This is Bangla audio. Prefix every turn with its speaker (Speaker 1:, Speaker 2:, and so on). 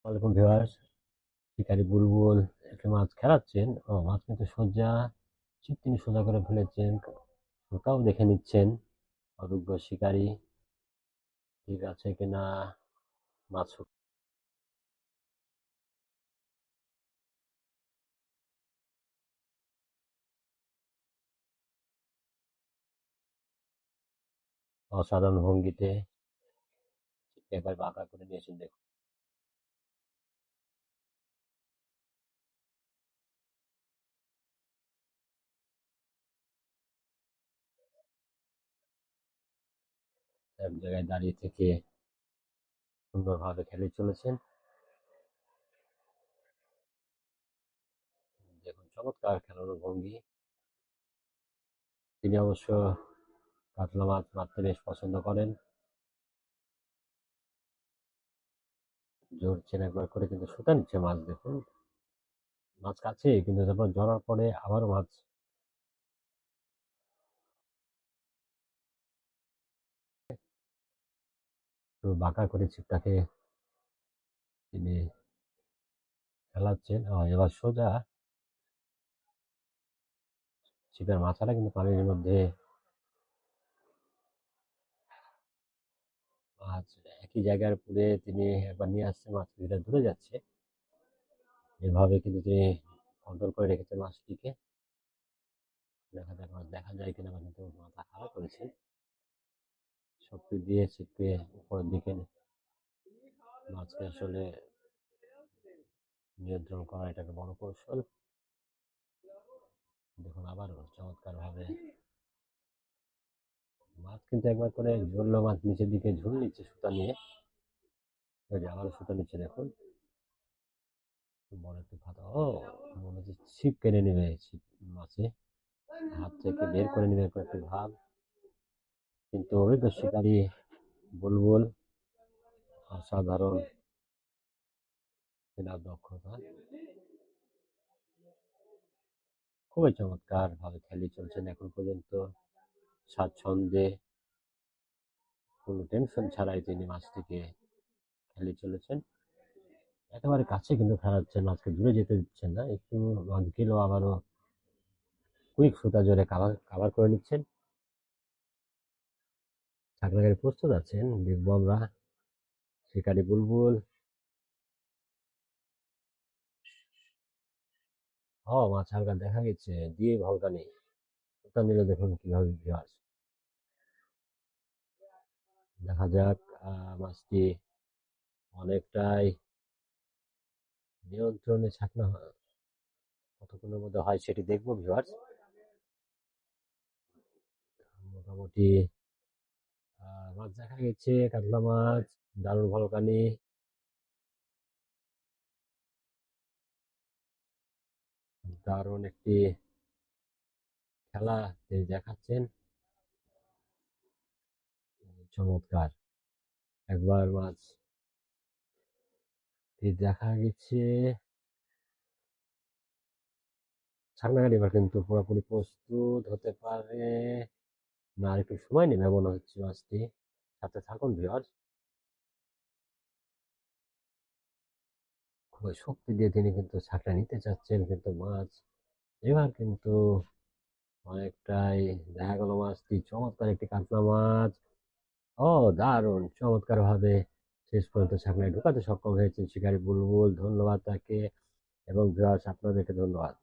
Speaker 1: ওয়ালাইকুম ভিউয়ার্স। শিকারি বুলবুল একটা মাছ খেলাচ্ছেন। মাছ কিন্তু সোজা ছিপ তিনি সোজা করে ফেলেছেন। ওটাও দেখে নিচ্ছেন অভিজ্ঞ শিকারী ঠিক আছে কিনা। মাছ অসাধারণ ভঙ্গিতে ছিপকে একবার বাঁকা করে নিয়েছেন। দেখুন এক জায়গায় দাঁড়িয়ে থেকে সুন্দরভাবে খেলে চলেছেন। দেখুন চমৎকার খেলানোর ভঙ্গি। তিনি অবশ্য কাতলা মাছ মারতে বেশ পছন্দ করেন। জড়ছেন একবার করে কিন্তু সুতা নিচ্ছে মাছ। দেখুন মাছ কাছে কিন্তু তারপর জড়ার পরে আবারও মাছ একটু বাঁকা করে ছিপটাকে তিনি খেলাচ্ছেন। এবার সোজা ছিপের মাথাটা কিন্তু পানির মধ্যে। মাছ একই জায়গার পুরে তিনি একবার নিয়ে আসছেন, মাছ কিছুটা দূরে যাচ্ছে। এভাবে কিন্তু তিনি কন্ট্রোল করে রেখেছেন মাছটিকে। দেখা যাক মাছ দেখা যায় কিনা। কিন্তু মাথা খারাপ করেছে, শক্তি দিয়ে ছিপকে উপরের দিকে মাছকে আসলে নিয়ন্ত্রণ করা এটা একটা বড় কৌশল। দেখুন আবারও চমৎকার ভাবে মাছ কিন্তু একবার করে ঝুললো। মাছ নিচের দিকে ঝুল নিচ্ছে সুতা নিয়ে। ওই যে আবারও সুতা নিচ্ছে। দেখুন বড় একটি ফাতা। মনে হচ্ছে ছিপ কেড়ে নেবে। ছিপ মাছে হাত থেকে বের করে নেবে এরকম একটি ভাব। কিন্তু অভিজ্ঞ শিকারী বুলবুল অসাধারণ এনার দক্ষতা। খুবই চমৎকার ভাবে খেলিয়ে চলছেন এখন পর্যন্ত। স্বাচ্ছন্দ্যে কোনো টেনশন ছাড়াই তিনি মাছটিকে খেলিয়ে চলেছেন। একেবারে কাছে কিন্তু খেলাচ্ছেন, মাছকে দূরে যেতে দিচ্ছেন না। একটু মাছ গেলেও আবারও কুইক সুতা জোরে কাভার কাভার করে নিচ্ছেন। চাকরাগাড়ি প্রস্তুত আছেন, দেখবো আমরা শিকারি বুলবুল। মাছ হালকা দেখা গেছে দিয়ে ভলকানি সুতা নিল। দেখুন কিভাবে ভিউয়ার্স, দেখা যাক মাছটি অনেকটাই নিয়ন্ত্রণে ছাকনা কতক্ষণের মধ্যে হয় সেটি দেখবো ভিউয়ার্স। মোটামুটি মাছ দেখা গেছে, কাতলা মাছ, দারুণ ভলকানি। দারুণ একটি খেলা তিনি দেখাচ্ছেন। চমৎকার একবার মাছ দেখা গেছে। ছাকনাগাড়ি এবার কিন্তু পুরোপুরি প্রস্তুত হতে পারে না, আর একটু সময় নেবে মনে হচ্ছে মাছটি। সাথে থাকুন ভিউয়ার্স। খুবই শক্তি দিয়ে তিনি কিন্তু ছাকনা নিতে চাচ্ছেন, কিন্তু মাছ এবার কিন্তু অনেকটাই দেখা গেল মাছটি চমৎকার একটি কাতলা মাছ। দারুণ চমৎকার ভাবে শেষ পর্যন্ত ছাকনায় ঢুকাতে সক্ষম হয়েছেন শিকারী বুলবুল। ধন্যবাদ তাকে এবং ভিউয়ার্স আপনাদেরকে ধন্যবাদ।